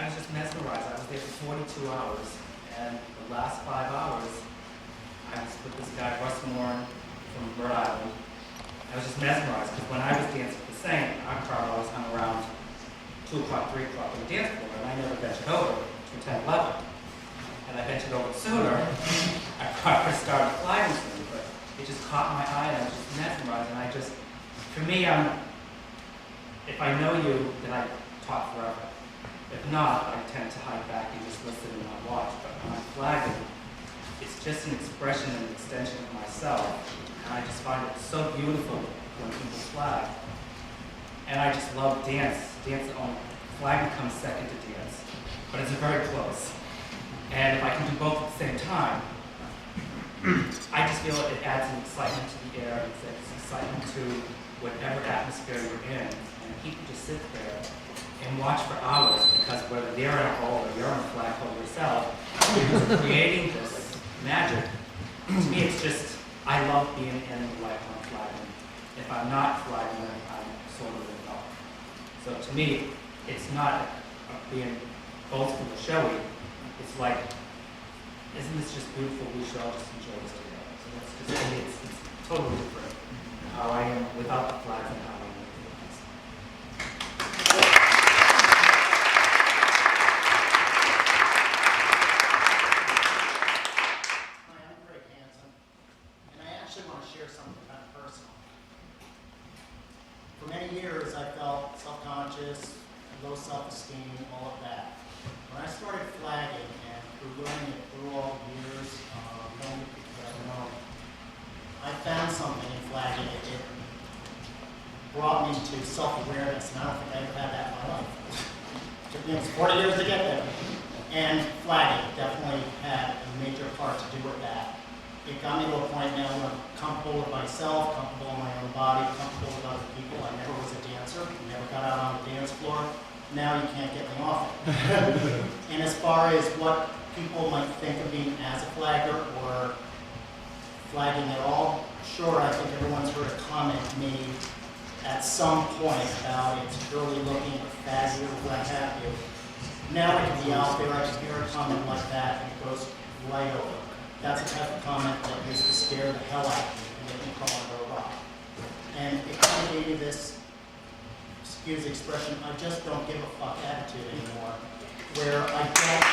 I was just mesmerized. I was there for 42 hours, and the last 5 hours, I was with this guy, Russ Moore, from Rhode Island. I was just mesmerized, because when I was dancing at the same, our crowd always hung around 2 o'clock, 3 o'clock on the dance floor, and I never ventured over to 10, 11. And I ventured over sooner. I probably started flying soon, but it just caught my eye, and I was just mesmerized, and I just, for me, if I know you, then I talk forever. If not, I tend to hide back and just listen and not watch. But when I'm flagging, it's just an expression and an extension of myself. And I just find it so beautiful when people flag. And I just love dance. Flagging comes second to dance. But it's very close. And if I can do both at the same time, I just feel it adds an excitement to the air. It adds excitement to whatever atmosphere you're in. And people just sit there and watch for hours, because whether they're in a hole or you're in a flag hole yourself, you're creating this magic. To me, it's just, I love being in the light when I'm flagging. If I'm not flagging, then I'm sort of in the dark. So to me, it's not being boastful or showy. It's like, isn't this just beautiful? We should all just enjoy this together. So that's just, to me, it's totally different how I am without the flags and how I am with the flags. Something kind of personal. For many years, I felt self-conscious, low self-esteem, all of that. When I started flagging and through learning it through all the years, knowing the people that I know, I found something in flagging. It brought me to self-awareness, and I don't think I ever had that in my life. It took me 40 years to get there. And flagging definitely had a major part to do with that. It got me to a point now where I'm comfortable with myself, comfortable in my own body, comfortable with other people. I never was a dancer, never got out on the dance floor. Now you can't get me off it. And as far as what people might think of me as a flagger or flagging at all, sure, I think everyone's heard a comment made at some point about it's girly looking or fazzy or what have you. Now I can be out there, I can hear a comment like that, and it goes right over. That's the type of comment that used to scare the hell out of me and make me call it a rock. And it kind of gave me this, excuse the expression, I just don't give a fuck attitude anymore, where I don't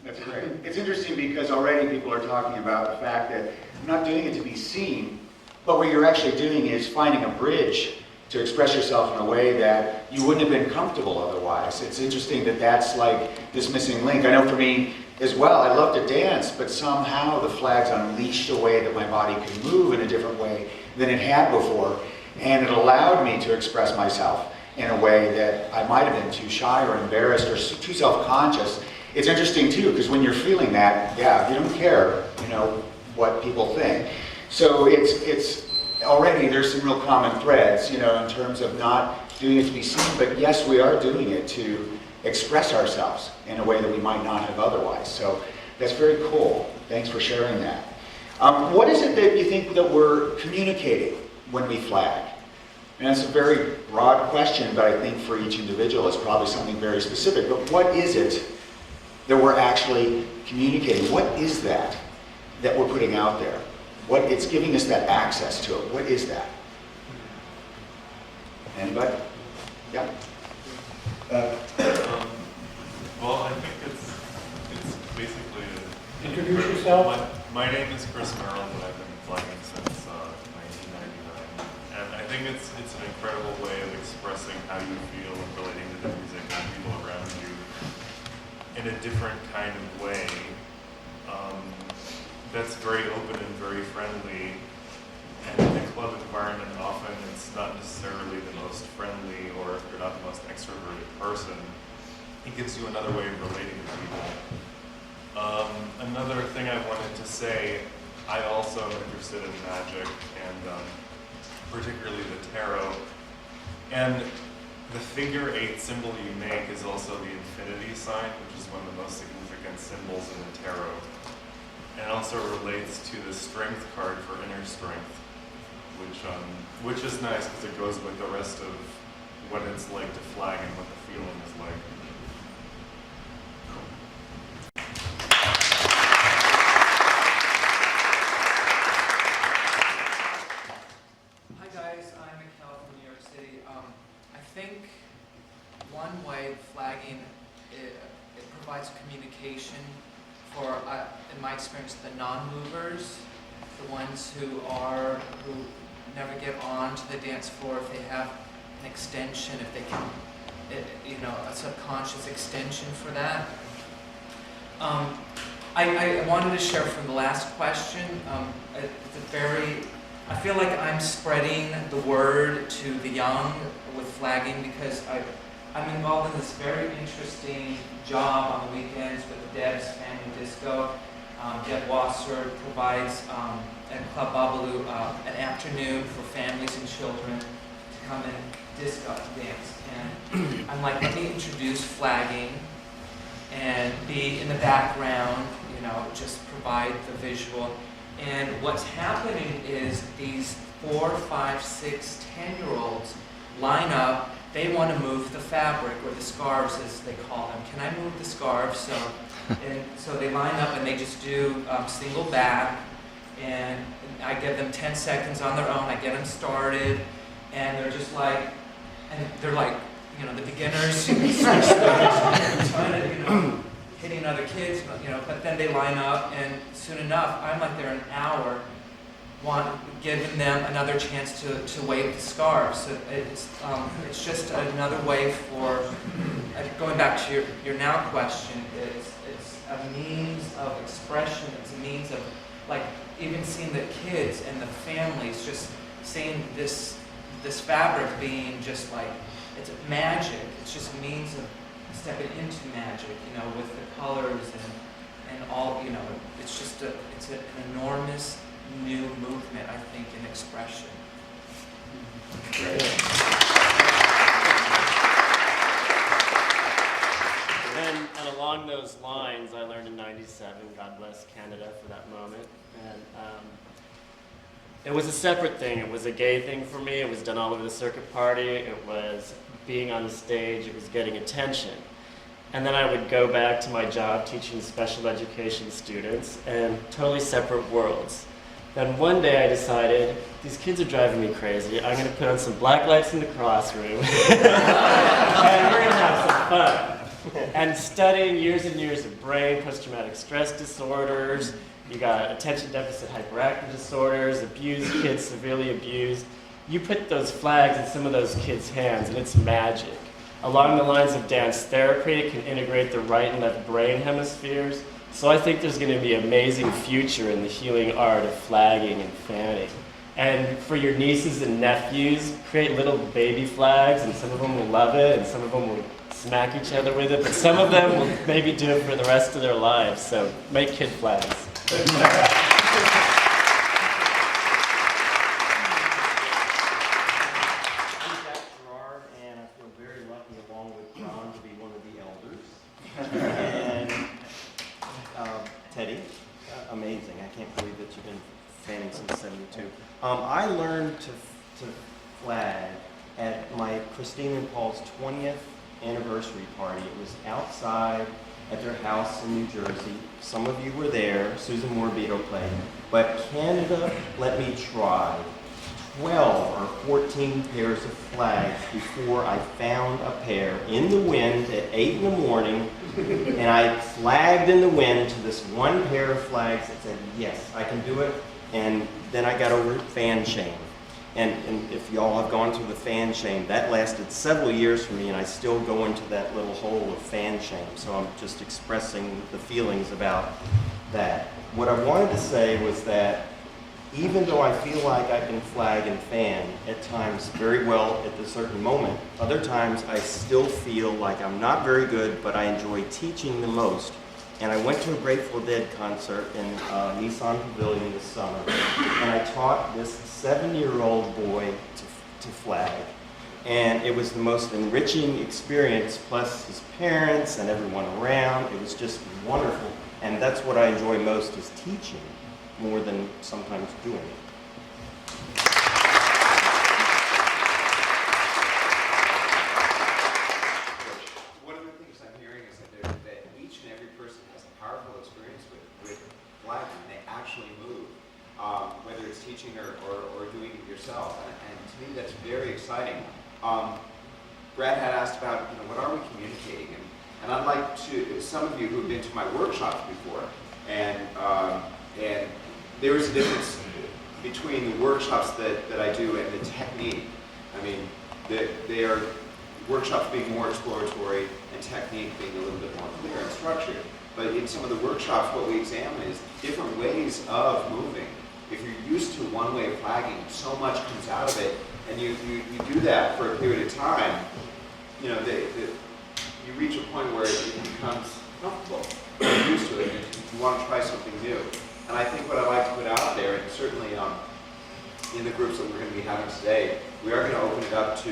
That's great. It's interesting because already people are talking about the fact that I'm not doing it to be seen, but what you're actually doing is finding a bridge to express yourself in a way that you wouldn't have been comfortable otherwise. It's interesting that that's like this missing link. I know for me as well, I love to dance, but somehow the flags unleashed a way that my body could move in a different way than it had before, and it allowed me to express myself in a way that I might have been too shy or embarrassed or too self-conscious. It's interesting too, because when you're feeling that, yeah, you don't care, what people think. So it's already there's some real common threads, in terms of not doing it to be seen, but yes, we are doing it to express ourselves in a way that we might not have otherwise. So that's very cool. Thanks for sharing that. What is it that you think that we're communicating when we flag? And that's a very broad question, but I think for each individual it's probably something very specific. But what is it that we're actually communicating? What is that we're putting out there? It's giving us that access to it. What is that? Anybody? Yeah. Well, I think it's basically introduce yourself. My name is Chris Merrill, and I've been flagging since 1999. And I think it's an incredible way of expressing how you feel and relating to the music and people around you in a different kind of way. That's very open and very friendly. And in the club environment, often it's not necessarily the most friendly, or if you're not the most extroverted person, it gives you another way of relating to people. Another thing I wanted to say, I also am interested in magic, and particularly the tarot. And the figure 8 symbol you make is also the infinity sign, which is one of the most significant symbols in the tarot. and also relates to the strength card for inner strength, which is nice because it goes with the rest of what it's like to flag and what the feeling is like. Hi guys, I'm Mikkel from New York City. I think one way flagging it provides communication for, in my experience, the non-movers, the ones who never get on to the dance floor. If they have an extension, if they can, a subconscious extension for that. I wanted to share from the last question. I feel like I'm spreading the word to the young with flagging because I'm involved in this very interesting job on the weekends with Deb's Family Disco. Deb Wasser provides at Club Babalu an afternoon for families and children to come and disco dance. And I'm like, let me introduce flagging and be in the background, just provide the visual. And what's happening is these 4, 5, 6, 10-year-olds line up. They want to move the fabric, or the scarves as they call them. Can I move the scarves? So they line up and they just do single back, and I give them 10 seconds on their own. I get them started, and they're just like, the beginners, trying to, hitting other kids, but then they line up, and soon enough, I'm like there an hour, giving them another chance to wave the scarves. So it's just another way for, going back to your now question, it's a means of expression, it's a means of, like, even seeing the kids and the families, just seeing this fabric being just like, it's magic. It's just a means of stepping into magic, with the colors and all, it's just it's an enormous new movement, I think, in expression. Great. And along those lines, I learned in '97, God bless Canada for that moment, and it was a separate thing. It was a gay thing for me. It was done all over the circuit party. It was being on the stage. It was getting attention. And then I would go back to my job teaching special education students, and totally separate worlds. Then one day I decided, these kids are driving me crazy. I'm going to put on some black lights in the classroom, and we're going to have some fun. And studying years and years of brain, post-traumatic stress disorders, you got attention deficit hyperactive disorders, abused kids, severely abused. You put those flags in some of those kids' hands, and it's magic. Along the lines of dance therapy, it can integrate the right and left brain hemispheres. So I think there's going to be an amazing future in the healing art of flagging and fanning. And for your nieces and nephews, create little baby flags, and some of them will love it, and some of them will smack each other with it, but some of them will maybe do it for the rest of their lives. So make kid flags. Teddy, amazing. I can't believe that you've been fanning since '72. I learned to flag at my Christine and Paul's 20th anniversary party. It was outside at their house in New Jersey. Some of you were there. Susan Morbido played. But Canada let me try 12 or 14 pairs of flags before I found a pair in the wind at 8 in the morning, and I flagged in the wind to this one pair of flags that said, yes, I can do it, and then I got over fan shame. And if y'all have gone through the fan shame, that lasted several years for me, and I still go into that little hole of fan shame, so I'm just expressing the feelings about that. What I wanted to say was that even though I feel like I can flag and fan at times very well at a certain moment, other times I still feel like I'm not very good, but I enjoy teaching the most. And I went to a Grateful Dead concert in Nissan Pavilion this summer, and I taught this 7-year-old boy to flag. And it was the most enriching experience, plus his parents and everyone around. It was just wonderful. And that's what I enjoy most, is teaching more than sometimes doing it. One of the things I'm hearing is that each and every person has a powerful experience with flagging. They actually move, whether it's teaching or doing it yourself. And to me, that's very exciting. Brad had asked about, what are we communicating? And I'd like to, some of you who've been to my workshops before, and there is a difference between the workshops that I do and the technique. I mean, they are workshops being more exploratory and technique being a little bit more clear and structured. But in some of the workshops, what we examine is different ways of moving. If you're used to one way of flagging, so much comes out of it, and you do that for a period of time, you reach a point where it becomes comfortable. You're used to it, and you want to try something new. And I think what I like to put out there, and certainly in the groups that we're going to be having today, we are going to open it up to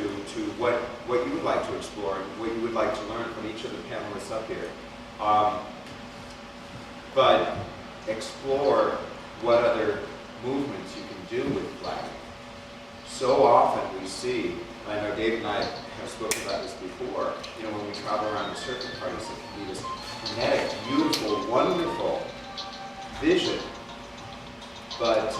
what you would like to explore and what you would like to learn from each of the panelists up here. But explore what other movements you can do with flagging. So often we see, and I know Dave and I have spoken about this before, when we travel around the circuit parties, it can be this kinetic, beautiful, wonderful vision. But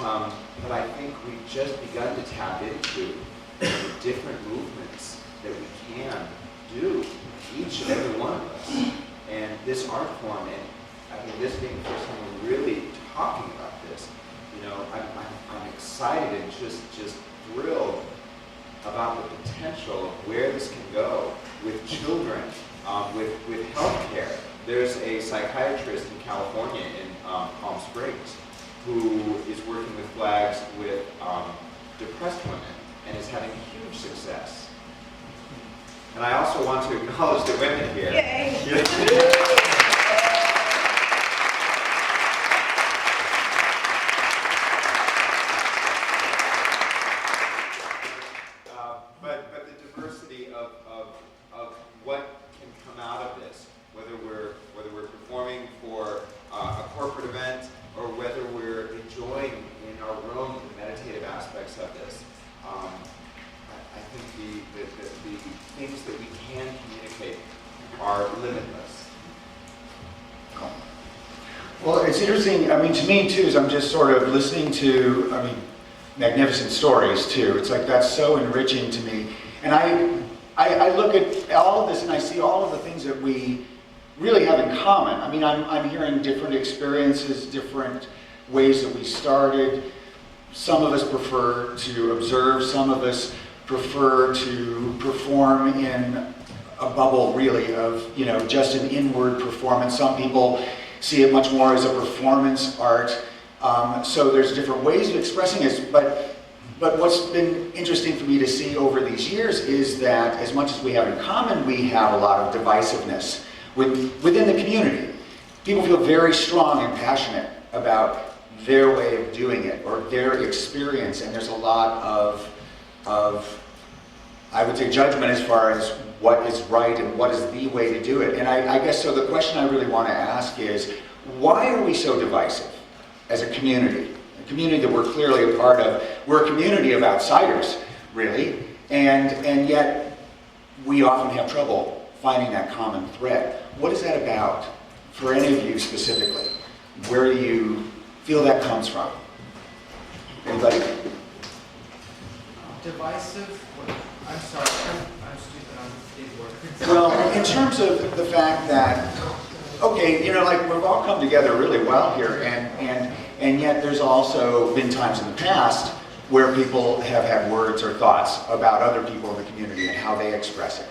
I think we've just begun to tap into the different movements that we can do, each and every one of us. And this art form, and I mean, this being the first time we're really talking about this, I'm excited and just thrilled about the potential of where this can go with children, with healthcare. There's a psychiatrist in California, in Palm Springs, who is working with flags with depressed women and is having huge success. And I also want to acknowledge the women here. Yay! But the diversity of what can come out of this, whether we're performing for a corporate event or whether we're enjoying in our room the meditative aspects of this, I think the things that we can communicate are limitless. Well, it's interesting, to me too, as I'm just sort of listening to, magnificent stories too. It's like, that's so enriching to me. And I look at all of this and I see all of the things that we really have in common. I'm hearing different experiences, different ways that we started. Some of us prefer to observe, some of us prefer to perform in a bubble really of, just an inward performance. Some people see it much more as a performance art. So there's different ways of expressing it, but what's been interesting for me to see over these years is that as much as we have in common, we have a lot of divisiveness within the community. People feel very strong and passionate about their way of doing it or their experience, and there's a lot of I would say, judgment as far as what is right and what is the way to do it. And I guess so the question I really want to ask is, why are we so divisive as a community that we're clearly a part of? We're a community of outsiders, really, and yet we often have trouble finding that common thread. What is that about for any of you specifically? Where do you feel that comes from? Anybody? Divisive? I'm sorry, I'm stupid on big words. Well, in terms of the fact that, okay, we've all come together really well here, and yet there's also been times in the past where people have had words or thoughts about other people in the community and how they express it.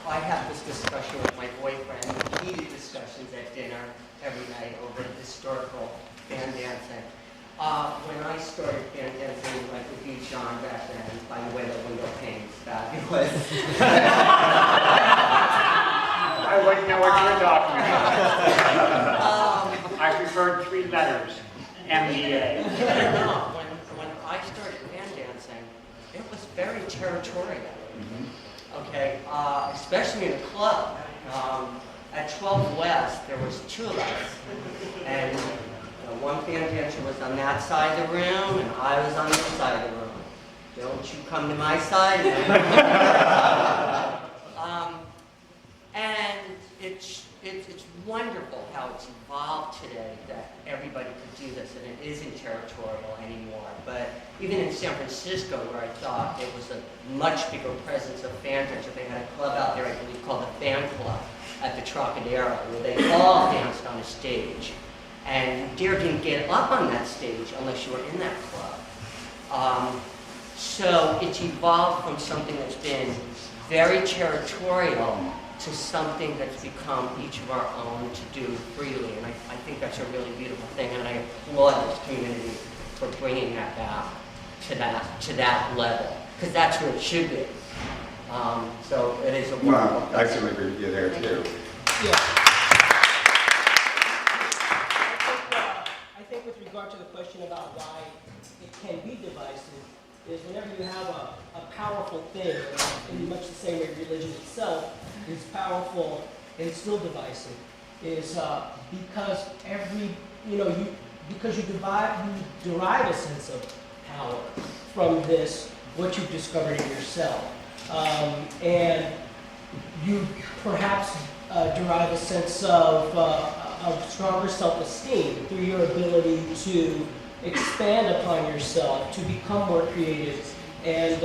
I have this discussion with my boyfriend, heated discussions at dinner every night over historical fan dancing. When I started fan dancing, like with you, John, back then, by the way, the window pane's fabulous. I wouldn't know what you're talking about. I preferred 3 letters, MBA. No, when I started fan dancing, it was very territorial. Okay, especially in a club. at 12 West, there was 2 of us. And one fan dancer was on that side of the room, and I was on this side of the room. Don't you come to my side. And it's wonderful how it's evolved today that everybody could do this, and it isn't territorial anymore. But even in San Francisco, where I thought it was a much bigger presence of fan dancers, they had a club out there, I believe, called the Fan Club at the Trocadero, where they all danced on a stage. And you didn't get up on that stage unless you were in that club. So it's evolved from something that's been very territorial to something that's become each of our own to do freely. And I think that's a really beautiful thing, and I applaud this community for bringing that back to that level, because that's where it should be. So it is a wonderful Well, I certainly agree with you there too. Yeah. I think with regard to the question about why it can be divisive, is whenever you have a powerful thing, in much the same way religion itself is powerful and still divisive, is because because you derive a sense of power from this, what you've discovered in yourself. And you perhaps derive a sense of stronger self-esteem through your ability to expand upon yourself, to become more creative. And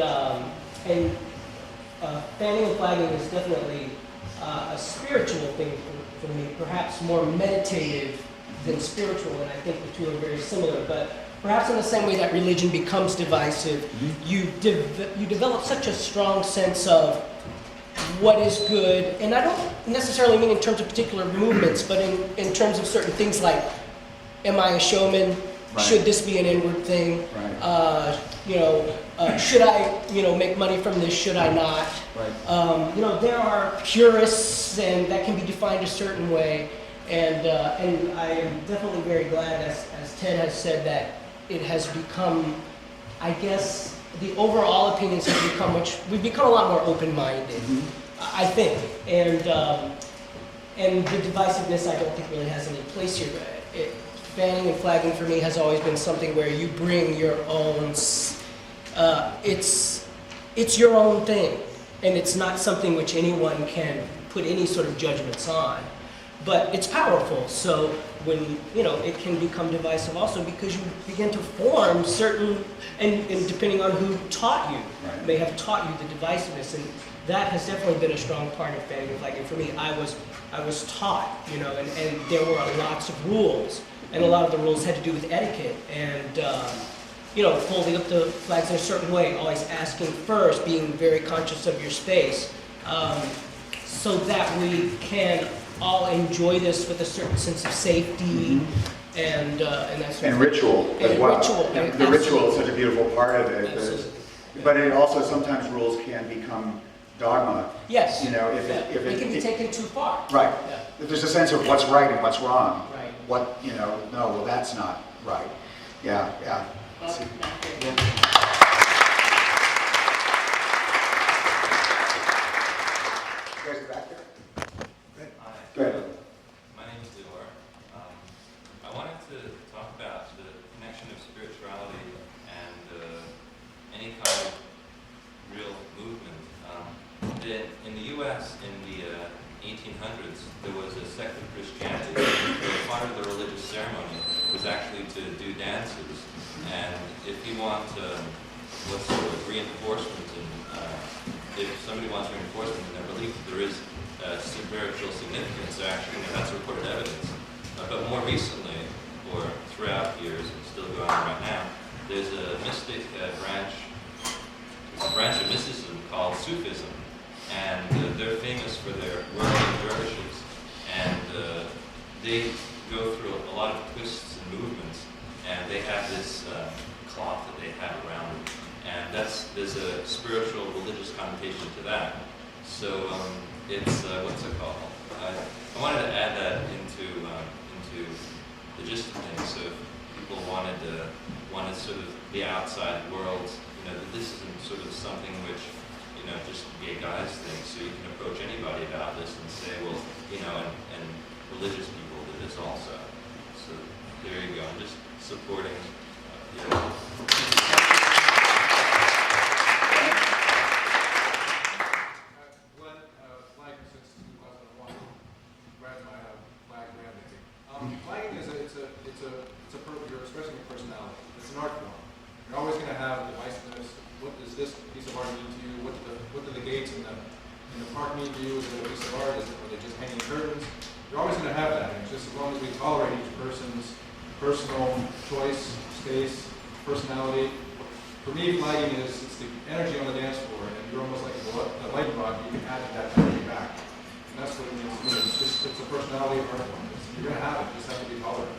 fanning and flagging is definitely a spiritual thing for me, perhaps more meditative than spiritual, and I think the two are very similar. But perhaps in the same way that religion becomes divisive, you develop such a strong sense of what is good, and I don't necessarily mean in terms of particular movements, but in terms of certain things like, am I a showman? Right. Should this be an inward thing? Right. Should I, make money from this? Should I not? Right. There are purists, and that can be defined a certain way. And I am definitely very glad, as Ted has said, that it has become, I guess, the overall opinions have become we've become a lot more open-minded, I think. And the divisiveness, I don't think really has any place here. Fanning and flagging for me has always been something where you bring your own, it's your own thing, and it's not something which anyone can put any sort of judgments on. But it's powerful, so when, it can become divisive also because you begin to form certain, and depending on who taught you, Right. may have taught you the divisiveness, and that has definitely been a strong part of fanning and flagging for me. I was taught, and there were lots of rules, and a lot of the rules had to do with etiquette, and holding up the flags in a certain way, always asking first, being very conscious of your space, so that we can all enjoy this with a certain sense of safety and that sort And of ritual as well. Ritual, The absolutely. ritual is such a beautiful part of it. Absolutely. But it also, sometimes rules can become dogma. Yes. If it can be it, taken too far. right. Yeah. If there's a sense of what's right and what's wrong. Right. No, that's not right. Yeah. See. Yeah. You guys are back there? Hi. Go ahead. My name is Dior. I wanted to talk about the connection of spirituality and any kind of real movement. In the U.S. in the 1800s, there was a sect of Christianity where part of the religious ceremony was actually to do dances. And if you want what's sort of reinforcement, and if somebody wants reinforcement in their belief that there is spiritual significance, actually, that's reported evidence. But more recently, or throughout the years, and still going on right now, there's a mystic branch of mysticism called Sufism. And they're famous for their whirling dervishes. And they go through a lot of twists and movements. And they have this cloth that they have around them. And there's a spiritual, religious connotation to that. So it's, what's it called? I wanted to add that into the gist of things. So if people wanted sort of the outside world, that this isn't sort of something which just gay guys thing. So you can approach anybody about this and say, well, and religious people do this also. So there you go. I'm just supporting. Flagging since 2001. Ran my flag branding. Flagging is you're expressing your personality. It's an art form. You're always going to have divisiveness. What does this piece of art mean to you? What do the gates in the park mean to you? Is it a piece of art? Are they just hanging curtains? You're always going to have that. And it's just as long as we tolerate each person's personal choice, space, personality. For me, flagging it's the energy on the dance floor, and you're almost like a light rod. You can add that energy back. And that's what it means to me. It's a personality art form. You're going to have it. You just have to be tolerant.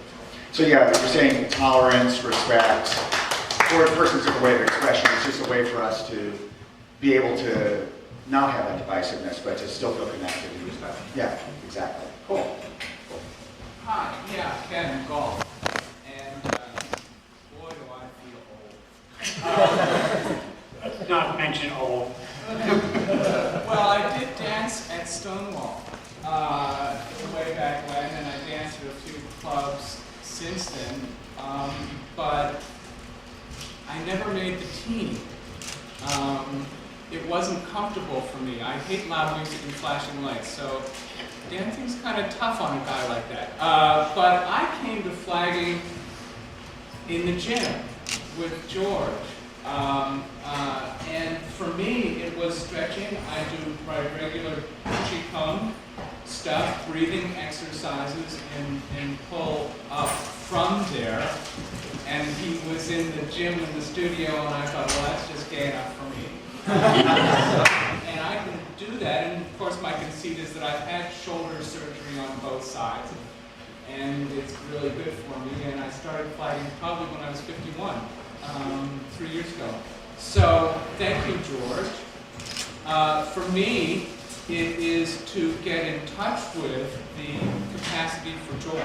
So yeah, you're saying tolerance, respect, for a person's a way of expression. It's just a way for us to be able to not have that divisiveness, but to still feel connected. Yeah, exactly. Cool. Hi, yeah, Ken, golf. And boy, do I feel old. Not mention old. Well, I did dance at Stonewall way back when, and I danced at a few clubs since then, but I never made the team. It wasn't comfortable for me. I hate loud music and flashing lights, so dancing's kind of tough on a guy like that. But I came to flagging in the gym with George. And for me, it was stretching. I do my regular Qigong stuff, breathing exercises, and pull up from there. And he was in the gym in the studio, and I thought, well, that's just gay enough for me. And I can do that, and of course my conceit is that I've had shoulder surgery on both sides, and it's really good for me, and I started flagging probably when I was 51, 3 years ago. So, thank you, George. For me, it is to get in touch with the capacity for joy.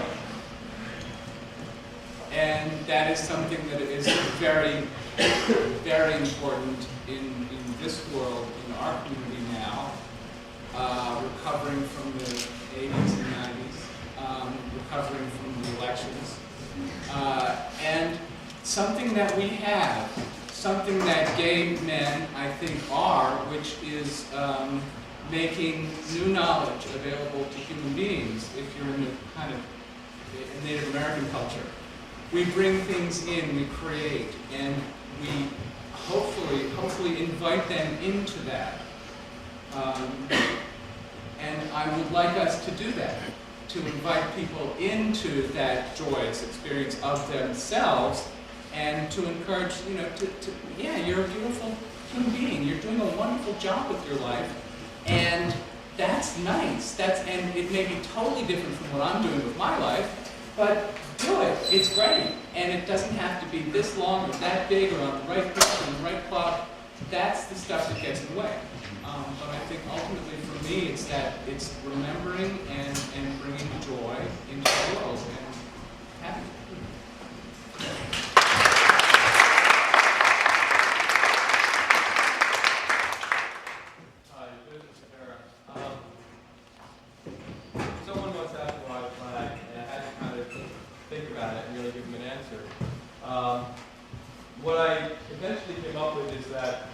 And that is something that is very, very important in this world, in our community now, recovering from the 80s and 90s, recovering from the elections. And something that we have, something that gay men, I think, are, which is making new knowledge available to human beings, if you're in the kind of Native American culture. We bring things in, we create, and we hopefully invite them into that. And I would like us to do that, to invite people into that joyous experience of themselves, and to encourage, yeah, you're a beautiful human being, you're doing a wonderful job with your life, and that's nice. And it may be totally different from what I'm doing with my life, but do it. It's great. And it doesn't have to be this long or that big or on the right pitch or the right clock. That's the stuff that gets in the way. But I think ultimately for me, it's remembering and bringing joy into the world and happiness. Someone once asked why I flag, and I had to kind of think about it and really give them an answer. What I eventually came up with is that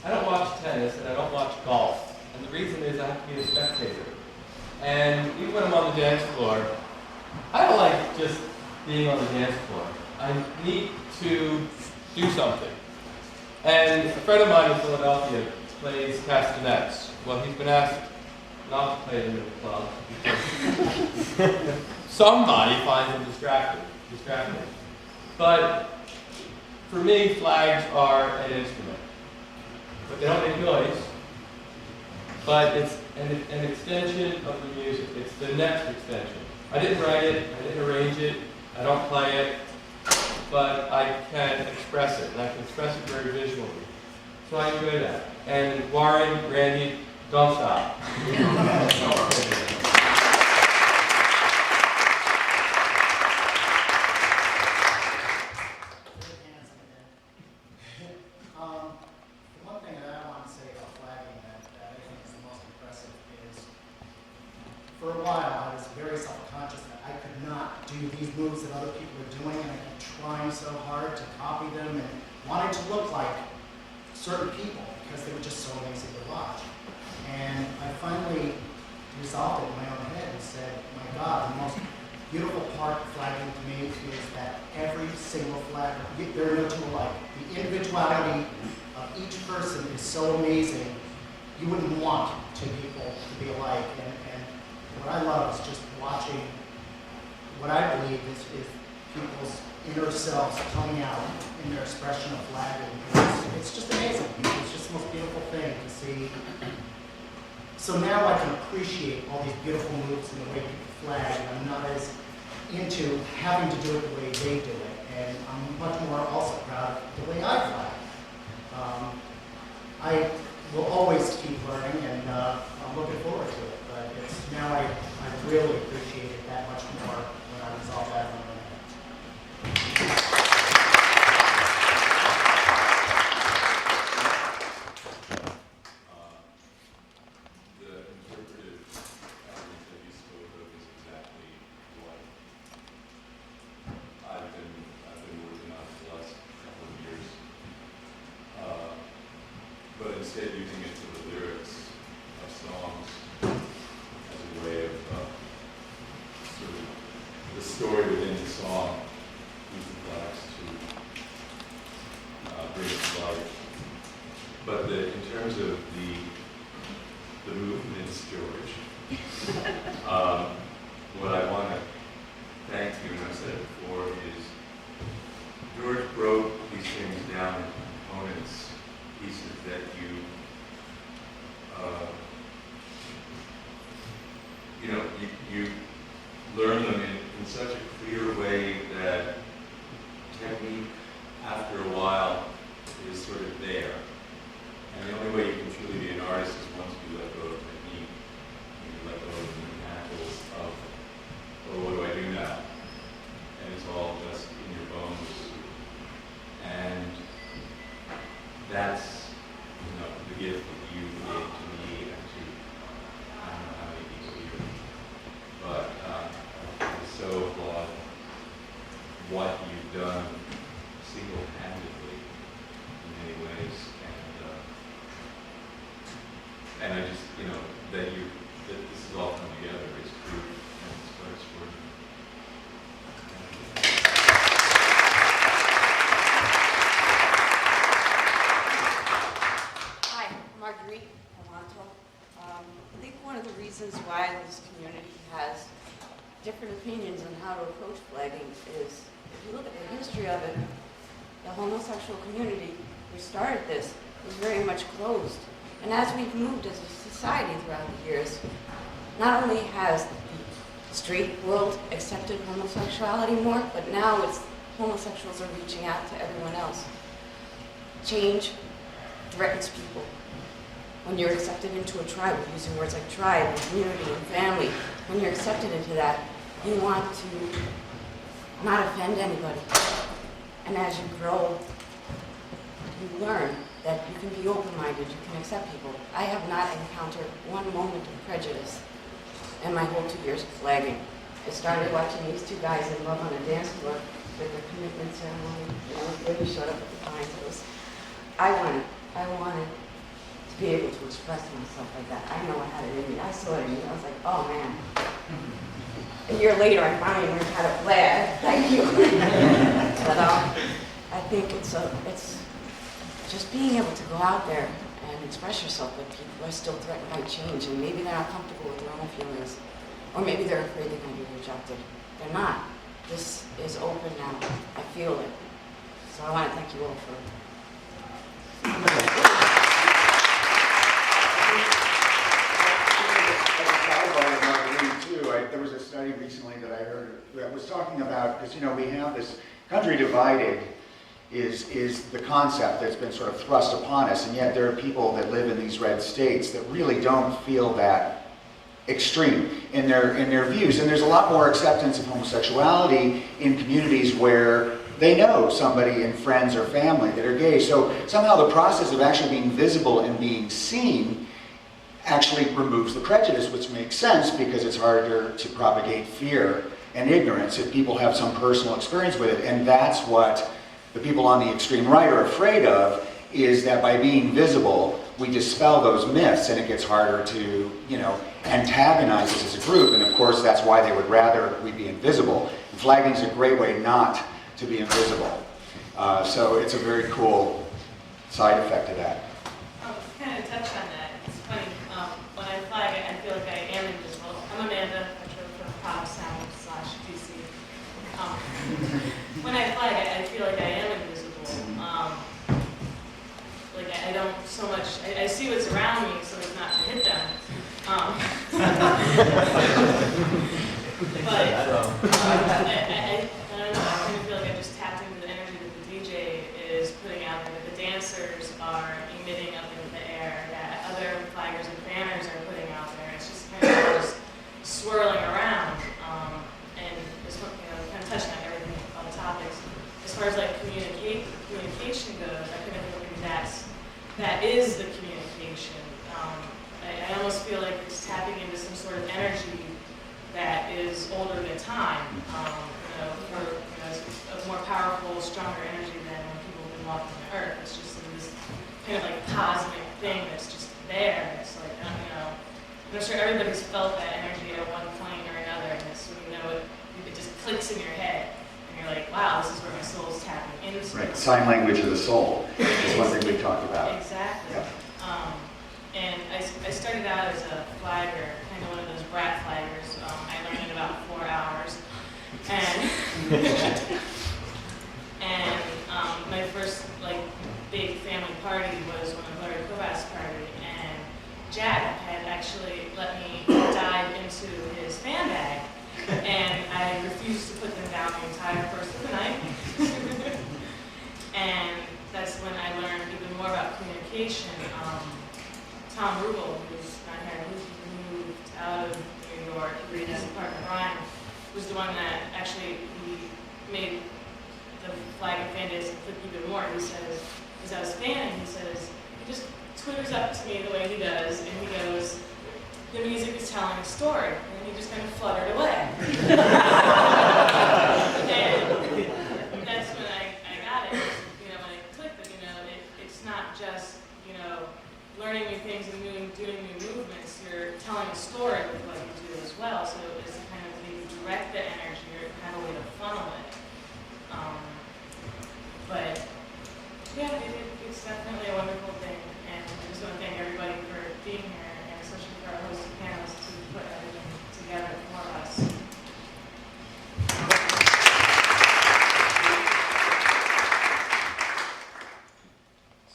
I don't watch tennis and I don't watch golf. And the reason is I have to be a spectator. And even when I'm on the dance floor, I don't like just being on the dance floor. I need to do something. And a friend of mine in Philadelphia plays castanets. Well, he's been asked not to play them in the club because somebody finds them distracting. But for me, flags are an instrument. But they don't make noise. But it's an extension of the music. It's the next extension. I didn't write it, I didn't arrange it, I don't play it, but I can express it, and I can express it very visually. So I enjoy that. And Warren, Randy, don't stop. One thing that I want to say about flag women wanting to look like certain people because they were just so amazing to watch. And I finally resolved it in my own head and said, my God, the most beautiful part of flagging to me is that every single flag, there are no two alike. The individuality of each person is so amazing, you wouldn't want two people to be alike. And what I love is just watching what I believe is people's inner selves coming out in their expression of flagging. It's just amazing. It's just the most beautiful thing to see. So now I can appreciate all these beautiful moves and the way people flag, and I'm not as into having to do it the way they do it. And I'm much more also proud of the way I flag. I will always keep learning, and I'm looking forward to it. But it's now I really appreciate it that much more when I resolve that in my own head. The interpretive element that you spoke of is exactly what I've been working on for the last couple of years. But instead using it to the lyrics of songs as a way of sort of the story within the song, using flags to bring it to life. But in terms of the movements, George, what I want to thank you, and I've said it before, is George broke these things down into components, pieces that you learn them in such a clear way that technique, after a while, is sort of there. And the only way you can truly be an artist is once you let go of technique. You let go of the mechanicals of, oh, what do I do now? And it's all just in your bones. And that's, the gift that you gave to me and to, I don't know how many people here. But I so applaud what you've done single-handedly in many ways. And I just, that this has all come together is true, and it's quite extraordinary. Hi, Marguerite Amanto. I think one of the reasons why this community has different opinions on how to approach flagging is, if you look at the history of it, the homosexual community who started this was very much closed. And as we've moved as a society throughout the years, not only has the street world accepted homosexuality more, but now homosexuals are reaching out to everyone else. Change threatens people. When you're accepted into a tribe, we're using words like tribe and community and family, when you're accepted into that, you want to not offend anybody. And as you grow, you learn that you can be open-minded, you can accept people. I have not encountered one moment of prejudice in my whole 2 years of flagging. I started watching these two guys in love on a dance floor with the commitment ceremony. Really showed up at the time. I wanted to be able to express myself like that. I know I had it in me. I saw it in me. I was like, oh man. A year later, I finally learned how to flag. Thank you. But I think it's just being able to go out there and express yourself with people who are still threatened by change, and maybe they're not comfortable with their own feelings, or maybe they're afraid they're going to be rejected. They're not. This is open now. I feel it. So I want to thank you all for There was a study recently that I heard that was talking about, because we have this country divided is the concept that's been sort of thrust upon us, and yet there are people that live in these red states that really don't feel that extreme in their views. And there's a lot more acceptance of homosexuality in communities where they know somebody in friends or family that are gay. So somehow the process of actually being visible and being seen actually removes the prejudice, which makes sense because it's harder to propagate fear and ignorance if people have some personal experience with it. And that's what the people on the extreme right are afraid of is that by being visible, we dispel those myths and it gets harder to, antagonize us as a group. And of course, that's why they would rather we be invisible. And flagging is a great way not to be invisible. So it's a very cool side effect of that. Kind of touch on that. It's funny. When I flag, I feel like I am invisible. I'm Amanda, from Pop Sound / DC. When I flag, I feel like I am invisible. Like I don't so much. I see what's around me, so as not to hit them. But I don't know. I kind of feel like I just tapped into the energy that the DJ is putting out there, that the dancers are emitting up into the air, that other flaggers and banners are putting out there. It's just kind of just swirling around. And just kind of touching on everything, all the topics. As far as like communication goes, I kind of think that is the communication. I almost feel like it's tapping into some sort of energy that is older than time. It's a more powerful, stronger energy than when people have been walking the earth. It's just this kind of like cosmic thing that's just there. It's like, I'm sure everybody's felt that energy at one point or another, and it's when it just clicks in your head. And you're like, wow, this is where my soul's tapping into. Right, sign language of the soul is one thing we talked about. Exactly. Yep. And I started out as a flagger, kind of one of those brat flaggers. I learned in about 4 hours. And my first big family party was when I learned Kovas party, and Jack had actually let me dive into his fan bag, and I refused to put them down the entire first of the night. And that's when I learned even more about communication. Tom Rubel, who's not here, who moved out of New York, his partner Brian, was the one that actually made the flag and fan days click even more. He says, as I was fanning, he just twitters up to me the way he does, and he goes, the music is telling a story, and he just kind of fluttered away. And that's when I got it, when it clicked that, it's not just, learning new things and doing new movements, you're telling a story with what you do as well, so it's kind of you direct the energy, or kind of a way to funnel it. But yeah, it's definitely a wonderful thing, and I just want to thank everybody for being here, and especially for our host panelists to put everything together for us.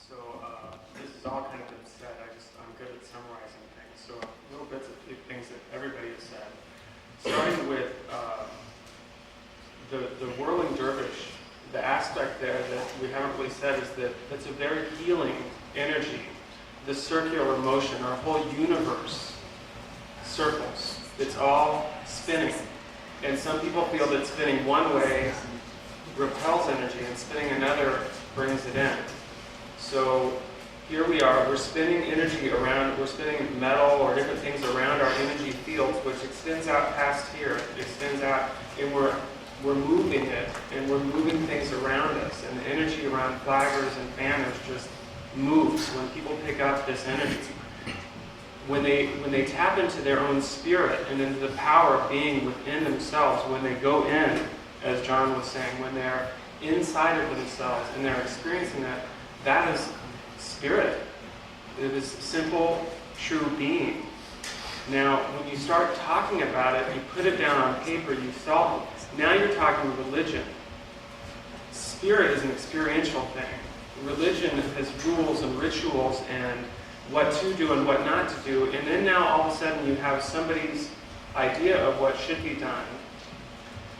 So this is all kind of been said. I'm good at summarizing things. So little bits of things that everybody has said. Starting with the whirling dervish. The aspect there that we haven't really said is that it's a very healing energy. The circular motion, our whole universe circles. It's all spinning. And some people feel that spinning one way repels energy and spinning another brings it in. So here we are, we're spinning energy around, we're spinning metal or different things around our energy fields, which extends out past here, it extends out, and we're moving it, and we're moving things around us, and the energy around flaggers and banners just moves when people pick up this energy. When they tap into their own spirit and into the power of being within themselves, when they go in, as John was saying, when they're inside of themselves and they're experiencing that is spirit. It is simple, true being. Now, when you start talking about it, you put it down on paper, you solve it. Now you're talking religion. Spirit is an experiential thing. Religion has rules and rituals and what to do and what not to do. And then now all of a sudden you have somebody's idea of what should be done.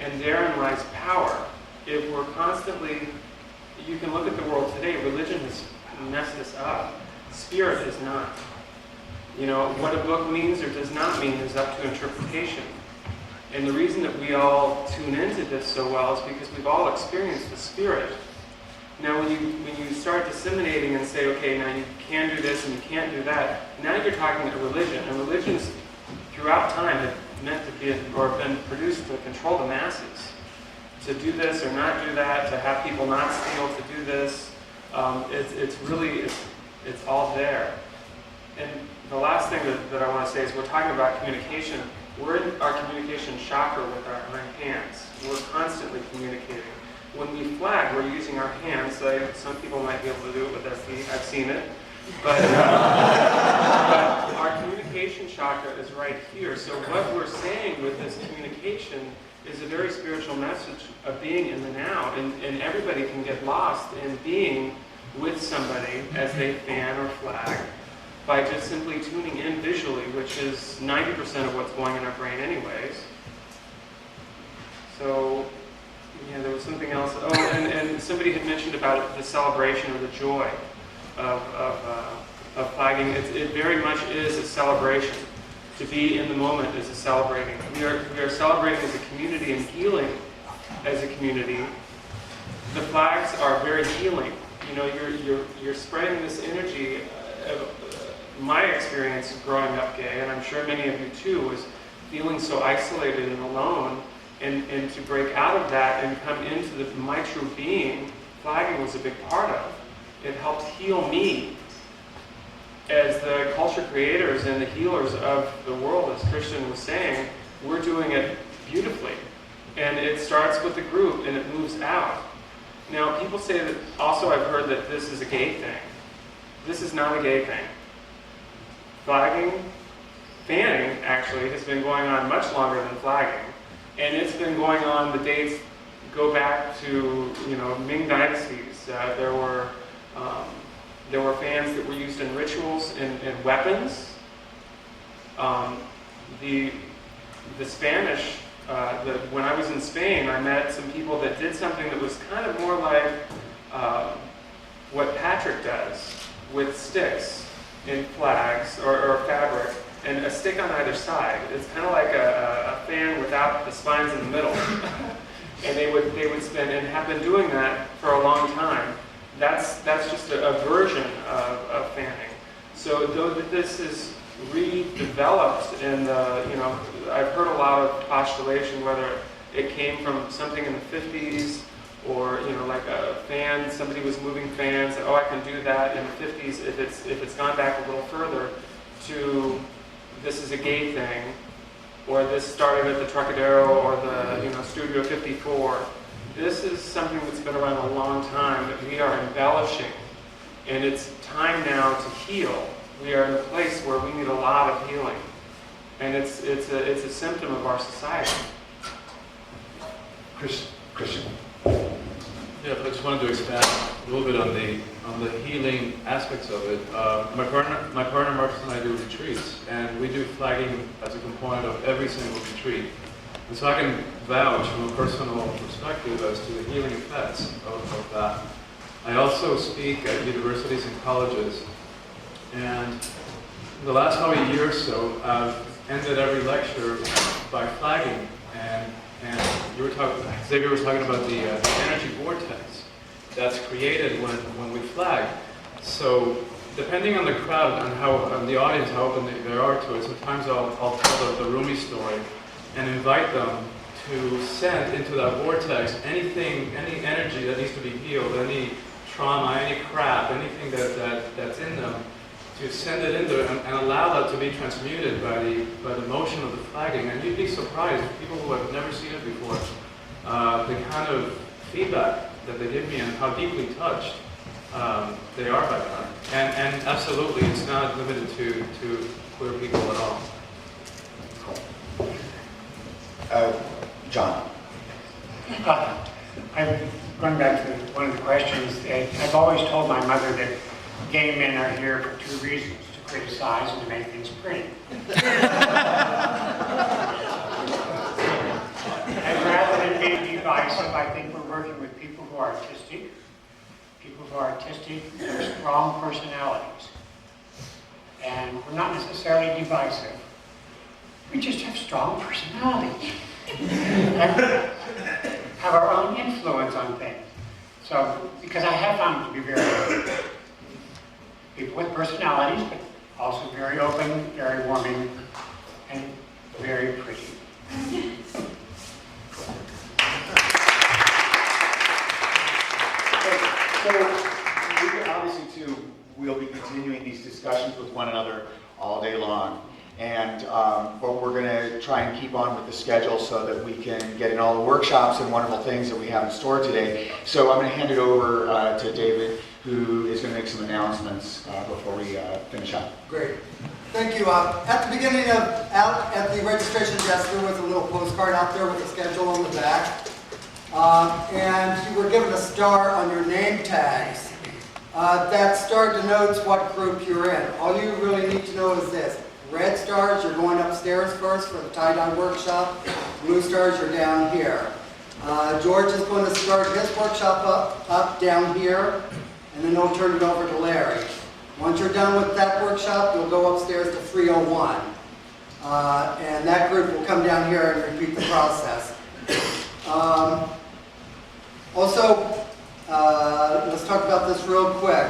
And therein lies power. If we're constantly, you can look at the world today, religion has messed us up. Spirit is not. What a book means or does not mean is up to interpretation. And the reason that we all tune into this so well is because we've all experienced the spirit. Now when you start disseminating and say, okay, now you can do this and you can't do that, now you're talking a religion. And religions throughout time have meant to be, or been produced to control the masses, to do this or not do that, to have people not steal, to do this. It's really, it's all there. And the last thing that I want to say is we're talking about communication. We're in our communication chakra with our hands. We're constantly communicating. When we flag, we're using our hands. Some people might be able to do it with their feet. I've seen it. But our communication chakra is right here. So what we're saying with this communication is a very spiritual message of being in the now. And everybody can get lost in being with somebody as they fan or flag by just simply tuning in visually, which is 90% of what's going in our brain anyways. So, yeah, there was something else. Oh, and somebody had mentioned about the celebration or the joy of flagging. It very much is a celebration. To be in the moment is a celebrating. We are celebrating as a community and healing as a community. The flags are very healing. You know, you're spreading this energy. My experience growing up gay, and I'm sure many of you too, was feeling so isolated and alone, and to break out of that and come into my true being, flagging was a big part of. It helped heal me as the culture creators and the healers of the world. As Christian was saying, we're doing it beautifully. And it starts with the group and it moves out. Now, people say that, also I've heard that this is a gay thing. This is not a gay thing. Flagging, fanning actually, has been going on much longer than flagging. And it's been going on, the dates go back to, Ming dynasties. There were fans that were used in rituals and weapons. The Spanish, when I was in Spain, I met some people that did something that was kind of more like what Patrick does with sticks and flags or fabric, and a stick on either side. It's kind of like a fan without the spines in the middle. And they would spin, and have been doing that for a long time. That's just a version of fanning. So though this is redeveloped in I've heard a lot of postulation whether it came from something in the 50s or like a fan, somebody was moving fans, oh, I can do that in the 50s. If it's gone back a little further to this is a gay thing, or this started at the Trocadero or the Studio 54. This is something that's been around a long time that we are embellishing, and it's time now to heal. We are in a place where we need a lot of healing, and it's a symptom of our society. Christian. Yeah, I just wanted to expand a little bit on the healing aspects of it. My partner Marcus and I do retreats, and we do flagging as a component of every single retreat. And so I can vouch from a personal perspective as to the healing effects of that. I also speak at universities and colleges, and the last probably year or so, I've ended every lecture by flagging. And Xavier was talking about the energy vortex that's created when we flag. So depending on the crowd and the audience, how open they are to it, sometimes I'll tell the Rumi story and invite them to send into that vortex any energy that needs to be healed, any trauma, any crap, anything that's in them, to send it in there and allow that to be transmuted by the motion of the flagging. And you'd be surprised, people who have never seen it before, the kind of feedback that they give me and how deeply touched they are by that. And absolutely, it's not limited to queer people at all. John. I'm going back to one of the questions. I've always told my mother that gay men are here for two reasons: to criticize and to make things pretty. And rather than being divisive, I think we're working with people who are artistic. People who are artistic have strong personalities. And we're not necessarily divisive. We just have strong personalities. And have our own influence on things. So, because I have found it to be very people with personalities, but also very open, very warming, and very pretty. we'll be continuing these discussions with one another all day long. And but we're going to try and keep on with the schedule so that we can get in all the workshops and wonderful things that we have in store today. So I'm going to hand it over to David, who is going to make some announcements before we finish up. Great. Thank you. At the beginning of, out at the registration desk, there was a little postcard out there with a schedule on the back. And you were given a star on your name tags. That star denotes what group you're in. All you really need to know is this. Red stars, you're going upstairs first for the tie-dye workshop. Blue stars, you're down here. George is going to start his workshop up down here, and then he'll turn it over to Larry. Once you're done with that workshop, you'll go upstairs to 301. And that group will come down here and repeat the process. Also, let's talk about this real quick.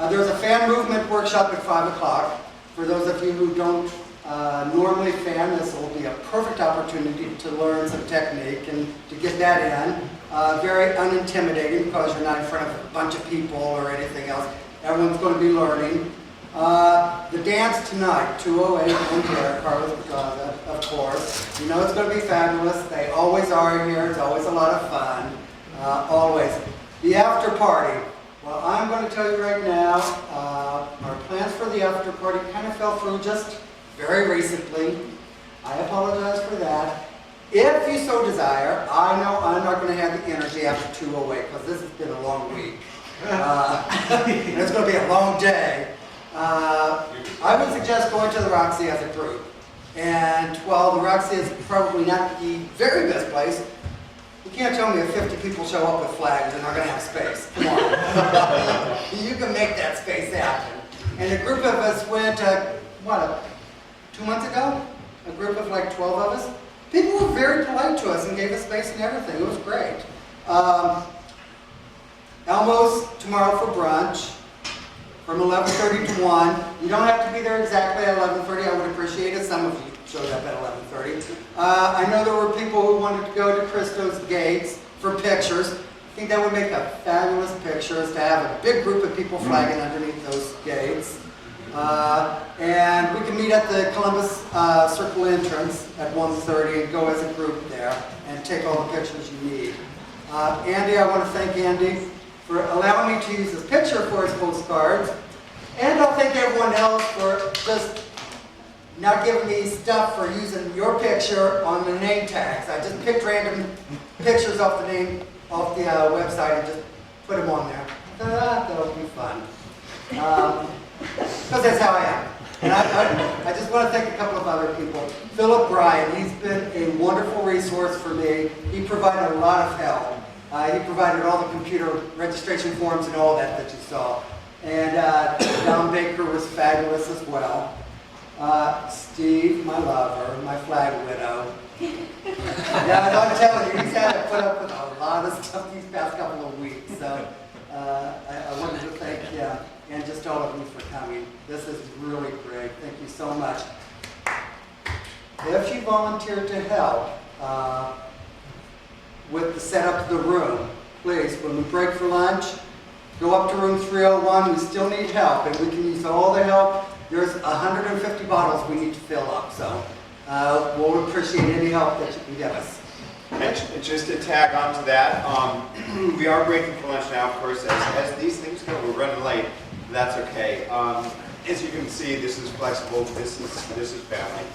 There's a fan movement workshop at 5 o'clock. For those of you who don't normally fan, this will be a perfect opportunity to learn some technique and to get that in. Very unintimidating because you're not in front of a bunch of people or anything else. Everyone's going to be learning. The dance tonight, 208 in there, Carlos Pagada, of course. You know it's going to be fabulous. They always are here. It's always a lot of fun. Always. The after party. Well, I'm going to tell you right now, our plans for the after party kind of fell through just very recently. I apologize for that. If you so desire, I know I'm not going to have the energy after 208 because this has been a long week. And it's going to be a long day. I would suggest going to the Roxy as a group. And while the Roxy is probably not the very best place, you can't tell me if 50 people show up with flags and are going to have space. Come on. You can make that space happen. And a group of us went, 2 months ago? A group of like 12 of us. People were very polite to us and gave us space and everything. It was great. Elmo's tomorrow for brunch from 11:30 to 1. You don't have to be there exactly at 11:30. I would appreciate it. Some of you showed up at 11:30. I know there were people who wanted to go to Christo's Gates for pictures. I think that would make a fabulous picture, is to have a big group of people flagging underneath those gates. And we can meet at the Columbus Circle entrance at 1:30 and go as a group there and take all the pictures you need. Andy, I want to thank Andy for allowing me to use this picture for his postcards. And I'll thank everyone else for just not giving me stuff for using your picture on the name tags. I just picked random pictures off the website and just put them on there. That'll be fun. Because that's how I am. And I just want to thank a couple of other people. Philip Bryan, he's been a wonderful resource for me. He provided a lot of help. He provided all the computer registration forms and all that you saw. And Don Baker was fabulous as well. Steve, my lover, my flag widow. Yeah, I'm telling you, he's had to put up with a lot of stuff these past couple of weeks. So I wanted to thank him and just all of you for coming. This is really great. Thank you so much. If you volunteer to help with the setup of the room, please, when we break for lunch, go up to room 301. We still need help, and we can use all the help. There's 150 bottles we need to fill up, so we'll appreciate any help that you can give us. And just to tag on to that, we are breaking for lunch now, of course. As these things go, we're running late. That's okay. As you can see, this is flexible. This is family.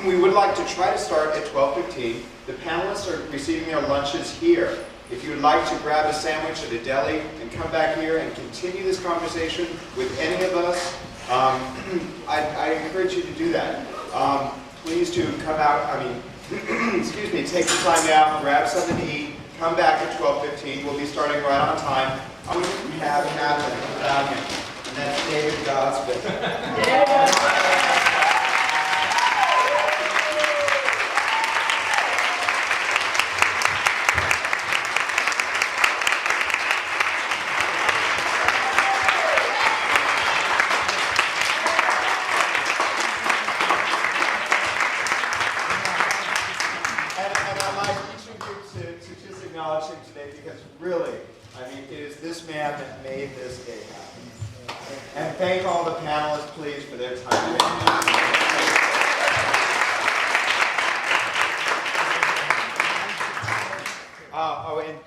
We would like to try to start at 12:15. The panelists are receiving their lunches here. If you would like to grab a sandwich at a deli and come back here and continue this conversation with any of us, I encourage you to do that. Please do come out, excuse me, take the time out, grab something to eat, come back at 12:15. We'll be starting right on time. We have happened without him, and that's David Godsby. Because really, it is this man that made this day happen. And thank all the panelists, please, for their time.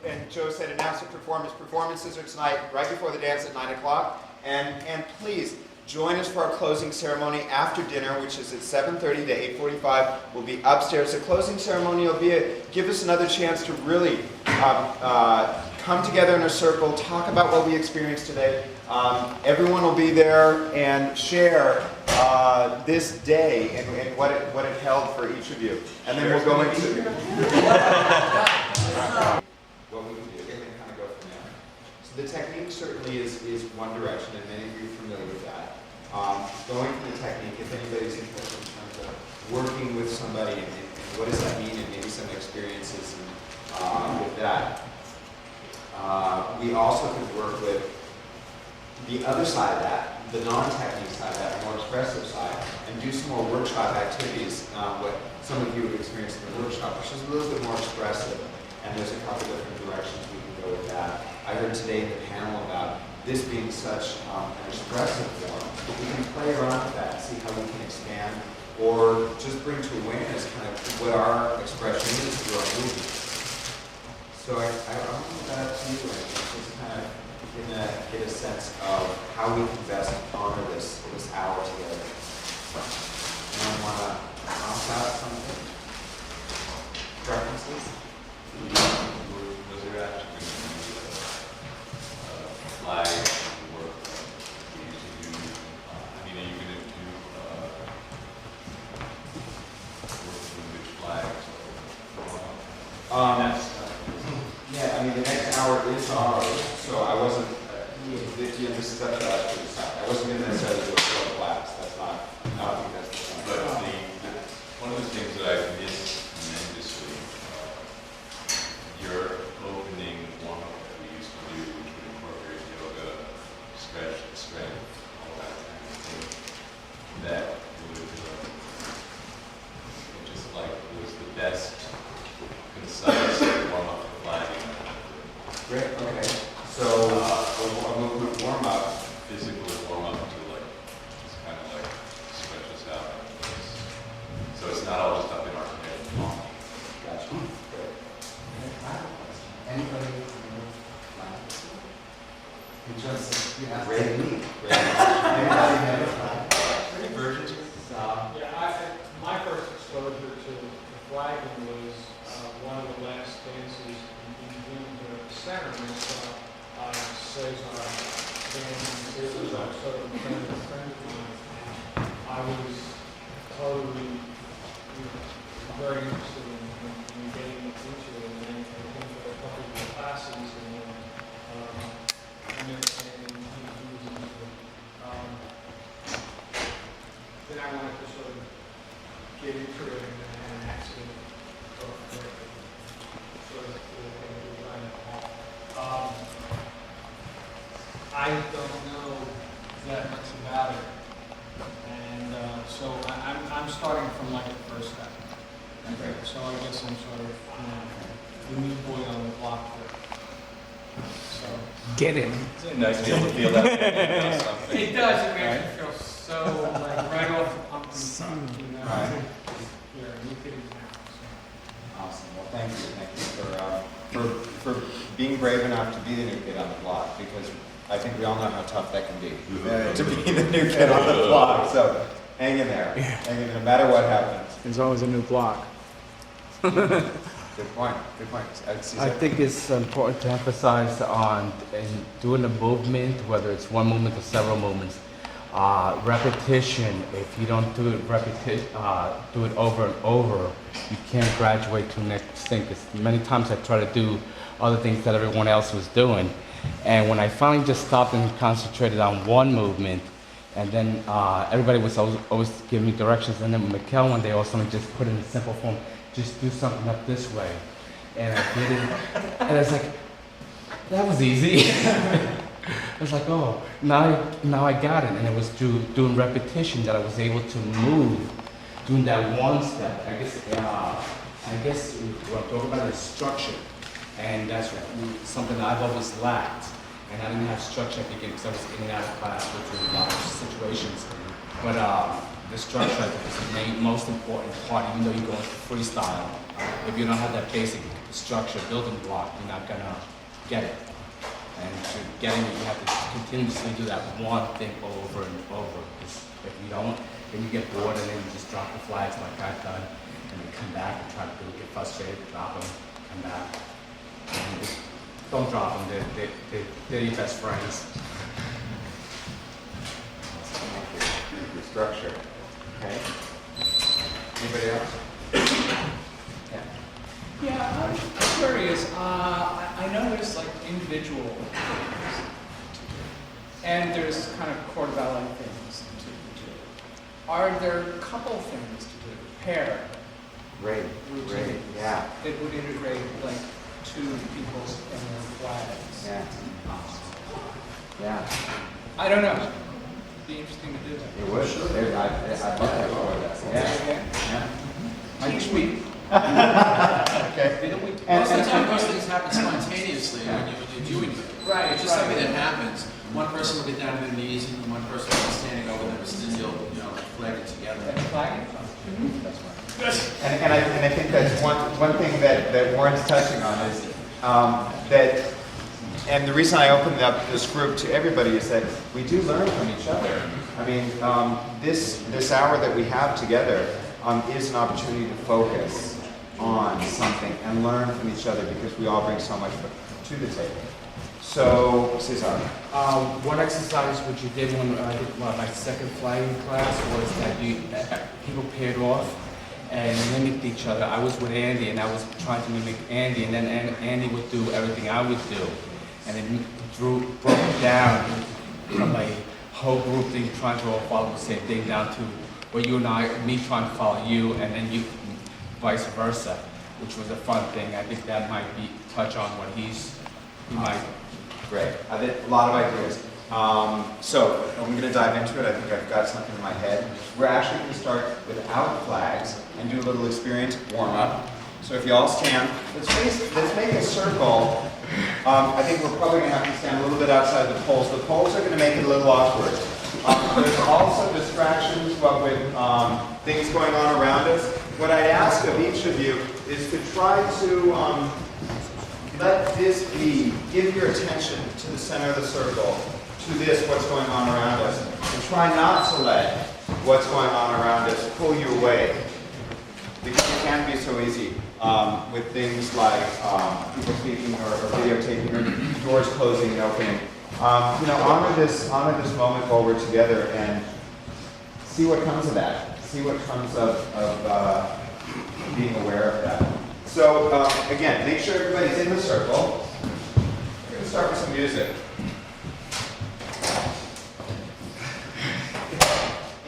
And Joe said announce the performances are tonight, right before the dance at 9 o'clock. And please, join us for our closing ceremony after dinner, which is at 7:30 to 8:45. We'll be upstairs. The closing ceremony will give us another chance to really come together in a circle, talk about what we experienced today. Everyone will be there and share this day and what it held for each of you. And then we'll go into what we can do and kind of go from there. So the technique certainly is one direction, and many of you are familiar with that. Going from the technique, if anybody's interested in terms of working with somebody and what does that mean, and maybe some experiences with that. We also could work with the other side of that, the non-technique side of that, the more expressive side, and do some more workshop activities, what some of you have experienced in the workshop, which is a little bit more expressive, and there's a couple different directions we can go with that. I heard today in the panel about this being such an expressive form. We can play around with that and see how we can expand, or just bring to awareness kind of what our expression is through our movement. So I want to put that to you and just kind of get a sense of how we can best honor this hour together. Anyone want to toss out something? Preferences? Was there actually going to be a flag work we used to do? I mean, are you going to do working with which flags? Yeah, I mean, the next hour is ours, so I wasn't, this is up to us to decide. I wasn't going to necessarily do a full class. That's not, I don't think that's the point. But one of the things that I missed tremendously, your opening warm-up that we used to do, which would incorporate yoga, stretch, strength, all that kind of thing, that would just like was the best concise warm-up for flagging. Great, okay. So, a movement warm-up. Physical warm-up to like, just kind of like stretch us out. So it's not all just up in our head. Gotcha. Great. Anybody? Just, yeah, great meet. Anybody have a flag? Any virgins? My first exposure to flagging was one of the last dances in June here at the center, and I saw Cesar dancing. Cesar sort of a friend of mine, and I was totally very interested in getting into it, and then I went to a couple of the classes, and then he was into it. Then I wanted to sort of get into it, and then I had an accident. I don't know that much about it, and so I'm starting from like the first step. Okay. So I guess I'm sort of the new boy on the block here. So Get him. It's nice to be able to feel that. it does. It makes me feel so like right off the pump and you know. Right. You're a new kid in town. So. Awesome. Well, thank you for being brave enough to be the new kid on the block, because I think we all know how tough that can be to be the new kid on the block. So hang in there. Hang in there, no matter what happens. There's always a new block. Good point. Good point. I think it's important to emphasize on in doing a movement, whether it's one movement or several movements, repetition. If you don't do it do it over and over, you can't graduate to the next thing. Because many times I try to do other things that everyone else was doing, and when I finally just stopped and concentrated on one movement, and then everybody was always giving me directions, and then Mikkel one day also just put it in simple form, just do something up this way, and I did it, and it's like, that was easy. I was like, oh, now I got it, and it was doing repetition that I was able to move, doing that one step. I guess what I'm talking about is structure, and that's something that I've always lacked. and I didn't have structure at the beginning because I was in and out of class, which was a lot of situations. But the structure I think is the most important part, even though you go into freestyle. If you don't have that basic structure, building block, you're not gonna get it. And to getting it, you have to continuously do that one thing over and over. Because if you don't, then you get bored and then you just drop the flags like I've done, and then come back and try to do it, get frustrated, drop them, come back. And just don't drop them, they're your best friends. Your structure. Okay. Anybody else? Yeah, I'm curious. I know there's like individual things to do, and there's kind of core ballet things to do. Are there couple things to do? Pair Great, routines yeah. that would integrate like two people's and their flags. Yeah. Yeah. I don't know. It'd be interesting to do that. It would. I'd love that for that. Yeah. Teach me. Okay. Most of the time, those things happen spontaneously when you're doing it. Right. It's just something that happens. One person will get down to their knees, and one person will be standing over them, and then you'll flag it together. That's right. And I think that's one thing that Warren's touching on is that, and the reason I opened up this group to everybody is that we do learn from each other. I mean, this hour that we have together is an opportunity to focus on something and learn from each other because we all bring so much to the table. So, Cesar. One exercise which you did when I did my second flying class was that people paired off and mimicked each other. I was with Andy and I was trying to mimic Andy, and then Andy would do everything I would do. And it broke it down from a whole group thing trying to all follow the same thing down to where you and I, me trying to follow you, and then you vice versa, which was a fun thing. I think that might be touch on what he might. Great. I think a lot of ideas. So I'm going to dive into it. I think I've got something in my head. We're actually going to start without flags and do a little experience warm-up. So if you all stand, let's make a circle. I think we're probably going to have to stand a little bit outside the poles. The poles are going to make it a little awkward. There's also distractions with things going on around us. What I ask of each of you is to try to let this be, give your attention to the center of the circle, to this, what's going on around us, and try not to let what's going on around us pull you away. Because it can be so easy with things like people speaking or videotaping or doors closing and opening. Honor this moment while we're together and see what comes of that. See what comes of being aware of that. So again, make sure everybody's in the circle. We're going to start with some music.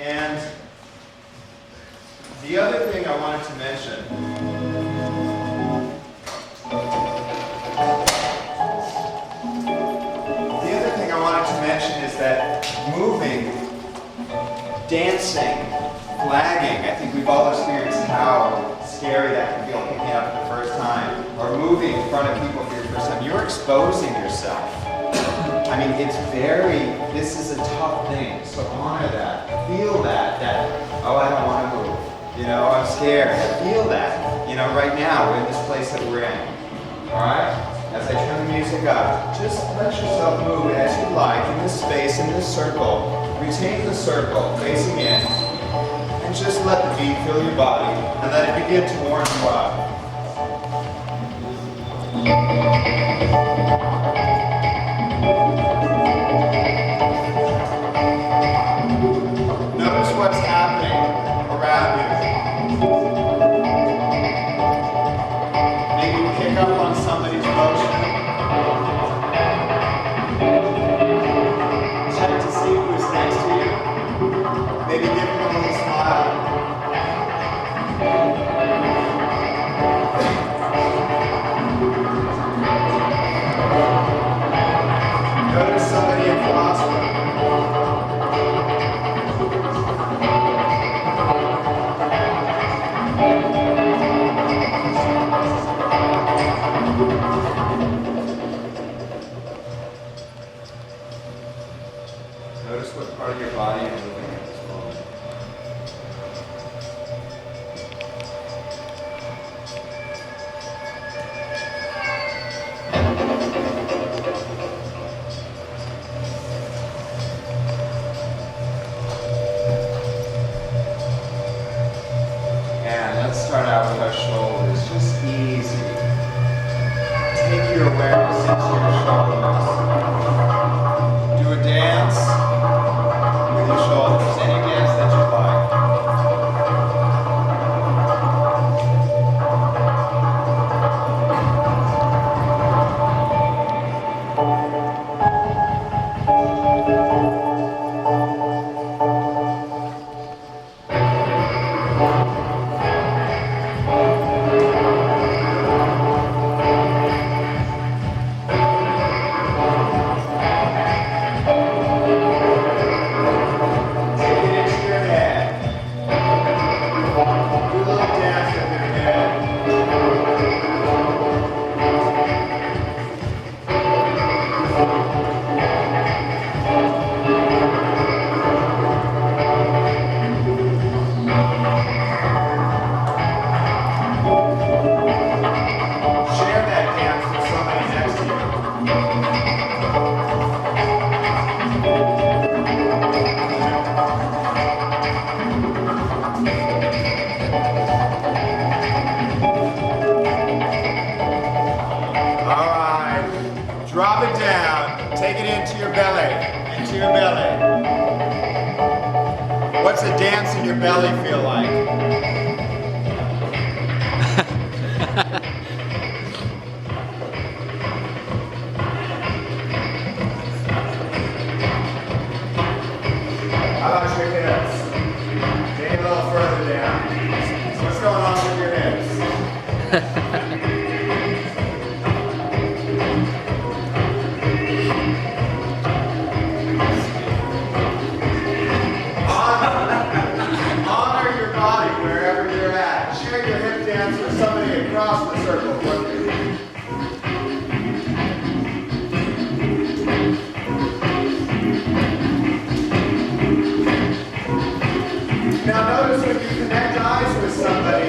And the other thing I wanted to mention is that moving, dancing, flagging, I think we've all experienced how scary that can feel picking up the first time, or moving in front of people for your first time. You're exposing yourself. I mean, this is a tough thing, so honor that. Feel that, oh, I don't want to move. I'm scared. Feel that, right now, in this place that we're in. All right? As I turn the music up, just let yourself move as you like in this space, in this circle. Retain the circle, facing in, and just let the beat fill your body, and let it begin to warm you up. Notice what's happening around you. Maybe pick up on somebody's motion. Check to see who's next to you. Maybe give them a little smile. Notice Notice what part of your body you're moving at this moment. And let's start out with our shoulders, just easy. Take your awareness into your shoulders. Do a dance with your shoulders, any dance that you like. Drop it down. Take it into your belly. Into your belly. What's a dance in your belly feel like? How about your hips? Take it a little further down. What's going on with your hips? Across the circle for you. Now notice when you connect eyes with somebody,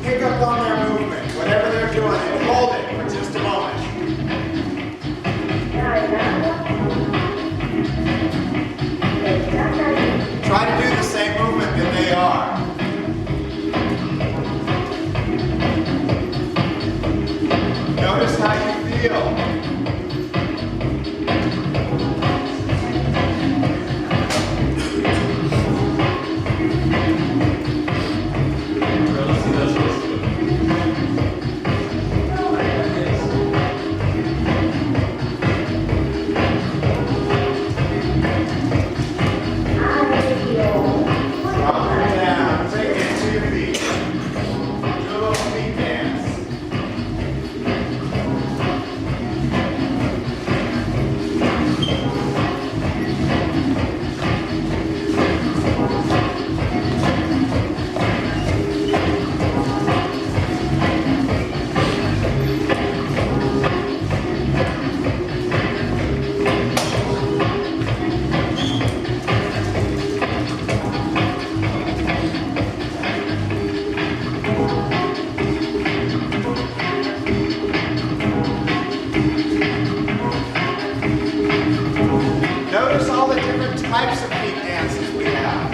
pick up on their movement, whatever they're doing, and hold it for just a moment. Try to do the same movement that they are. Notice how you feel. Drop her down. Take it to your feet. Do a little feet dance. Notice all the different types of feet dances we have.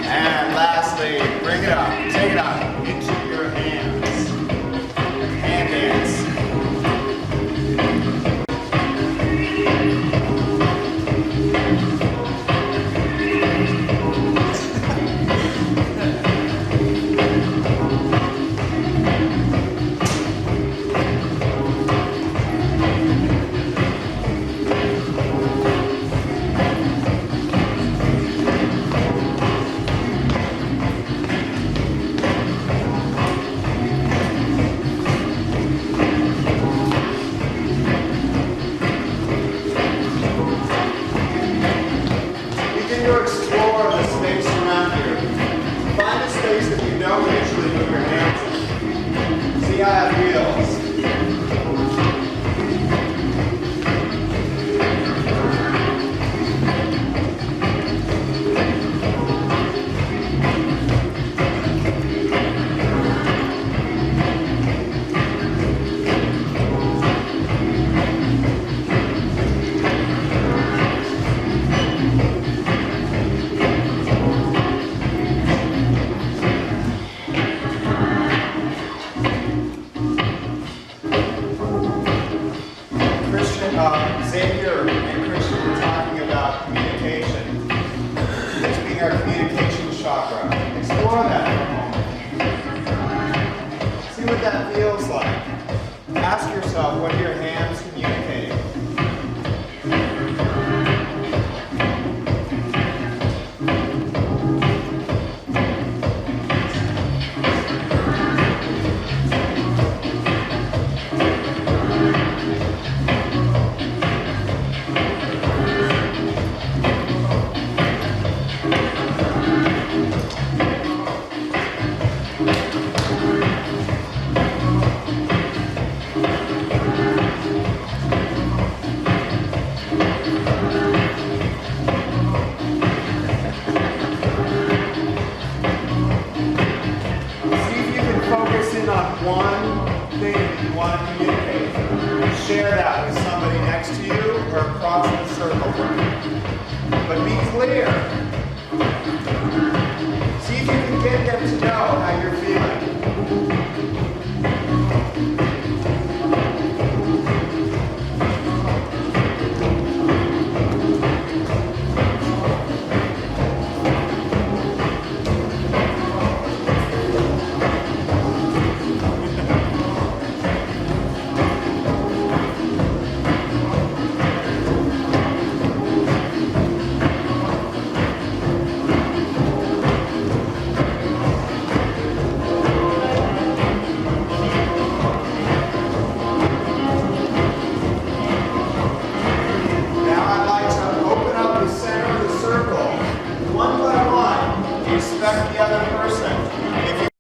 And lastly, bring it up, take it up into your hands. Hand dance. don't usually move your hands. See how that feels. Xavier and Christian were talking about communication. This being our communication chakra. Explore that for a moment. See what that feels like. Ask yourself, what are your hands communicating? Share that with somebody next to you or across the circle.